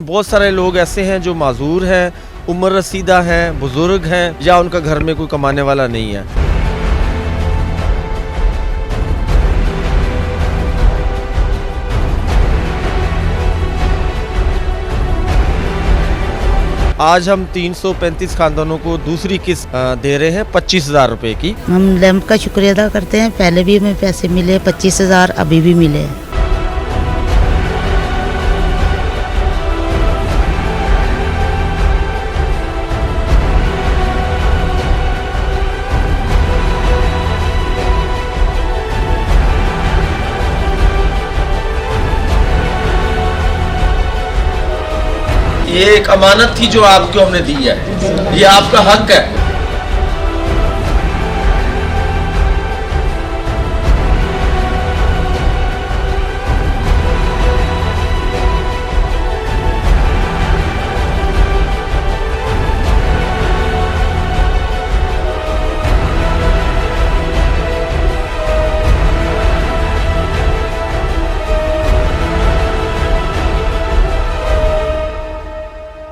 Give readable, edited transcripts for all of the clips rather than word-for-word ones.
बहुत सारे लोग ऐसे हैं जो माजूर हैं, उम्र रसीदा हैं, बुजुर्ग हैं, या उनका घर में कोई कमाने वाला नहीं है। आज हम 335 खानदानों को दूसरी किस्त दे रहे हैं 25,000 रुपए की। हम लैंप का शुक्रिया अदा करते हैं। पहले भी हमें पैसे मिले 25,000, अभी भी मिले। ये एक अमानत थी जो आपको हमने दी है, ये आपका हक है।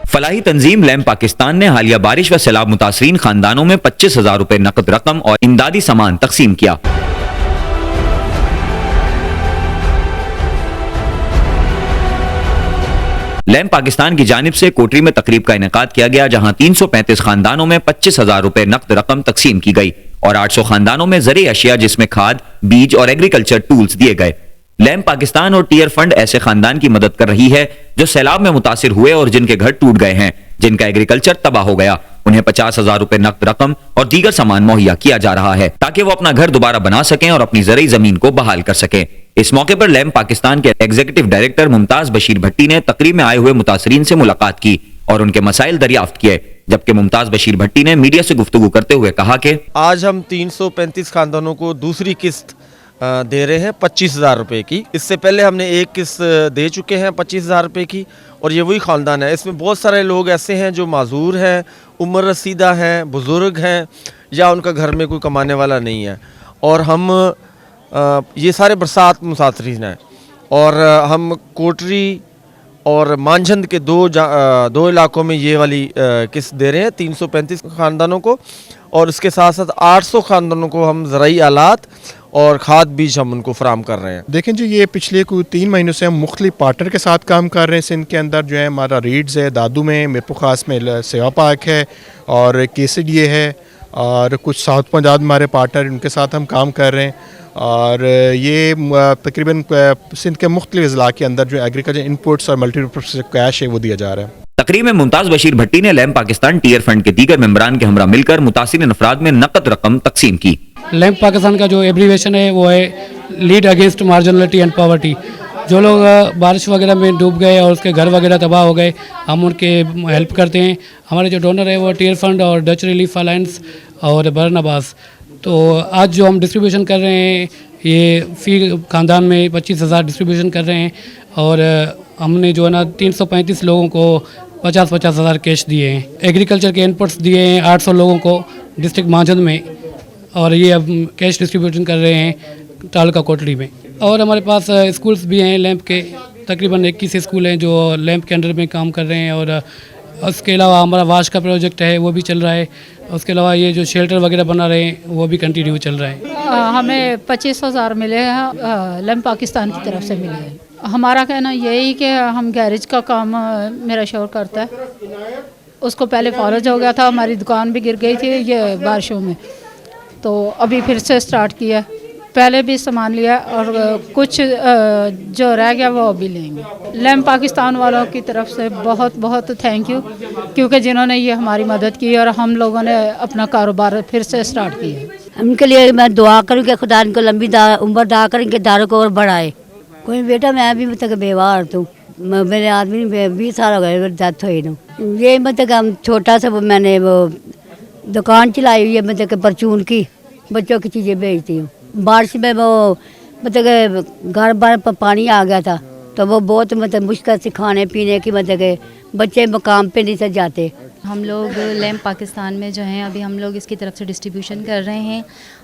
फलाही तंजीम लैंप पाकिस्तान ने हालिया बारिश व सैलाब मुतासरीन खानदानों में 25,000 रुपए नकद रकम और इमदादी सामान तकसीम किया। लैंप पाकिस्तान की जानिब से कोटरी में तकरीब का इनेकाद किया गया, जहां 335 खानदानों में 25,000 रुपए नकद रकम तकसीम की गई और 800 खानदानों में ज़रूरी अशिया जिसमें खाद, बीज और एग्रीकल्चर टूल्स दिए गए। लैंप पाकिस्तान और टीयर फंड ऐसे खानदान की मदद कर रही है जो सैलाब में मुतासिर हुए और जिनके घर टूट गए हैं, जिनका एग्रीकल्चर तबाह हो गया। उन्हें 50,000 रुपए नकद रकम और दीगर सामान मुहैया किया जा रहा है ताकि वो अपना घर दोबारा बना सकें और अपनी ज़रूरी जमीन को बहाल कर सकें। इस मौके पर लैंप पाकिस्तान के एग्जीक्यूटिव डायरेक्टर मुमताज बशीर भट्टी ने तकरीब में आए हुए मुतासरीन से मुलाकात की और उनके मसाइल दरियाफ्त किए, जबकि मुमताज बशीर भट्टी ने मीडिया से गुफ्तगू करते हुए कहा कि आज हम 335 खानदानों को दूसरी किस्त दे रहे हैं 25,000 रुपए की। इससे पहले हमने एक किस्त दे चुके हैं 25,000 रुपए की, और ये वही ख़ानदान है। इसमें बहुत सारे लोग ऐसे हैं जो माजूर हैं, उम्र रसीदा हैं, बुज़ुर्ग हैं, या उनका घर में कोई कमाने वाला नहीं है। और हम ये सारे बरसात मुसाफिरीन हैं, और हम कोटरी और मांझंद के दो इलाकों में ये वाली किस्त दे रहे हैं 335 खानदानों को, और इसके साथ साथ 800 खानदानों को हम ज़राई आलात और खाद बीज हम उनको फराम कर रहे हैं। देखें जी, ये पिछले कोई 3 महीनों से हम मुख्तलिफ पार्टनर के साथ काम कर रहे हैं। सिंध के अंदर जो है हमारा रीड्स है, दादू में, मीरपुर खास में सेवा पार्क है और केसडीए है, और कुछ साउथ पंजाब हमारे पार्टनर, उनके साथ हम काम कर रहे हैं। और ये तकरीबन सिंध के मुख्तलिफ अज़ला के अंदर जो एग्रीकल्चर इनपुट्स और मल्टीपर्पज़ कैश है वो दिया जा रहा है। तकरीब में मुमताज बशीर भट्टी ने लैंप पाकिस्तान टीयर फंड के दीगर मेंबरान के हमरा मिलकर मुतासिर अफराद में नकद रकम तकसीम की। लैंप पाकिस्तान का जो एब्रीवेशन है वो है लीड अगेंस्ट मार्जिनलिटी एंड पॉवर्टी। जो लोग बारिश वगैरह में डूब गए और उसके घर वगैरह तबाह हो गए, हम उनके हेल्प करते हैं। हमारे जो डोनर है वो टीयर फंड और डच रिलीफ अलायंस और बरनबास। तो आज जो हम डिस्ट्रीब्यूशन कर रहे हैं, ये फी खानदान में 25,000 डिस्ट्रीब्यूशन कर रहे हैं, और हमने जो है ना 335 लोगों को 50,000 कैश दिए हैं। एग्रीकल्चर के इनपुट्स दिए हैं 800 लोगों को डिस्ट्रिक्ट मांझंद में, और ये अब कैश डिस्ट्रीब्यूशन कर रहे हैं तालुका कोटड़ी में। और हमारे पास स्कूल्स भी हैं लैंप के, तकरीबन 21 स्कूल हैं जो लैंप के अंडर में काम कर रहे हैं। और उसके अलावा हमारा वाश का प्रोजेक्ट है वो भी चल रहा है। उसके अलावा ये जो शेल्टर वगैरह बना रहे हैं वो भी कंटिन्यू चल रहा है। हमें 25,000 मिले हैं, लैंप पाकिस्तान की तरफ से मिले हैं। हमारा कहना यही कि हम गैरेज का काम मेरा शोर करता है, उसको पहले फौरज हो गया था, हमारी दुकान भी गिर गई थी ये बारिशों में, तो अभी फिर से स्टार्ट किया। पहले भी सामान लिया और कुछ जो रह गया वो अभी लेंगे। लैंप पाकिस्तान वालों की तरफ से बहुत बहुत थैंक यू, क्योंकि जिन्होंने ये हमारी मदद की और हम लोगों ने अपना कारोबार फिर से स्टार्ट किया। उनके लिए मैं दुआ करूँ कि खुदा इनको लंबी उम्र दा कर, इनके दारों को और बढ़ाए। कोई बेटा मैं भी मतलब बेवा औरत हूँ, मेरे आदमी 20 साल हो गए डेथ हुई न। ये मतलब हम छोटा सा मैंने वो दुकान चलाई हुई है, मतलब कि परचून की बच्चों की चीज़ें बेचती हूँ। बारिश में वो मतलब घर बार पर पानी आ गया था, तो वो बहुत मतलब मुश्किल से खाने पीने की मतलब कि बच्चे मकाम पे नहीं से जाते। हम लोग लैंप पाकिस्तान में जो हैं अभी हम लोग इसकी तरफ से डिस्ट्रीब्यूशन कर रहे हैं।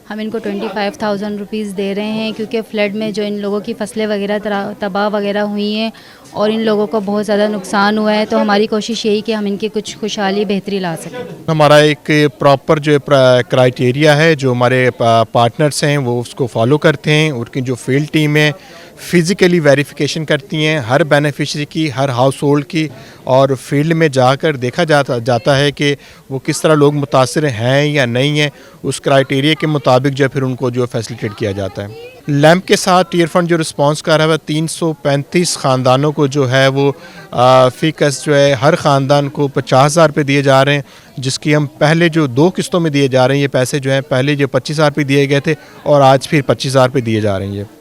हम इनको 25,000 रुपीज़ दे रहे हैं, क्योंकि फ्लड में जो इन लोगों की फसलें वगैरह तबाह वगैरह हुई हैं और इन लोगों को बहुत ज़्यादा नुकसान हुआ है। तो हमारी कोशिश यही कि हम इनकी कुछ खुशहाली बेहतरी ला सकें। हमारा एक प्रॉपर जो क्राइटेरिया है, जो हमारे पार्टनर्स हैं वो उसको फॉलो करते हैं। उनकी जो फील्ड टीम है फिज़िकली वेरिफिकेशन करती हैं हर बेनिफिशरी की, हर हाउस होल्ड की, और फील्ड में जाकर देखा जाता है कि वो किस तरह लोग मुतासिर हैं या नहीं हैं। उस क्राइटेरिया के मुताबिक जो फिर उनको जो फैसिलिटेट किया जाता है। लैम्प के साथ टीयर फंड जो रिस्पांस कर रहा है 335 ख़ानदानों को जो है वो फ़ीकस जो है हर ख़ानदान को 50,000 रुपये दिए जा रहे हैं, जिसकी हम पहले जो 2 किस्तों में दिए जा रहे हैं। ये पैसे जो हैं पहले जो 25,000 रुपये दिए गए थे और आज फिर 25,000 रुपये दिए जा रहे हैं। ये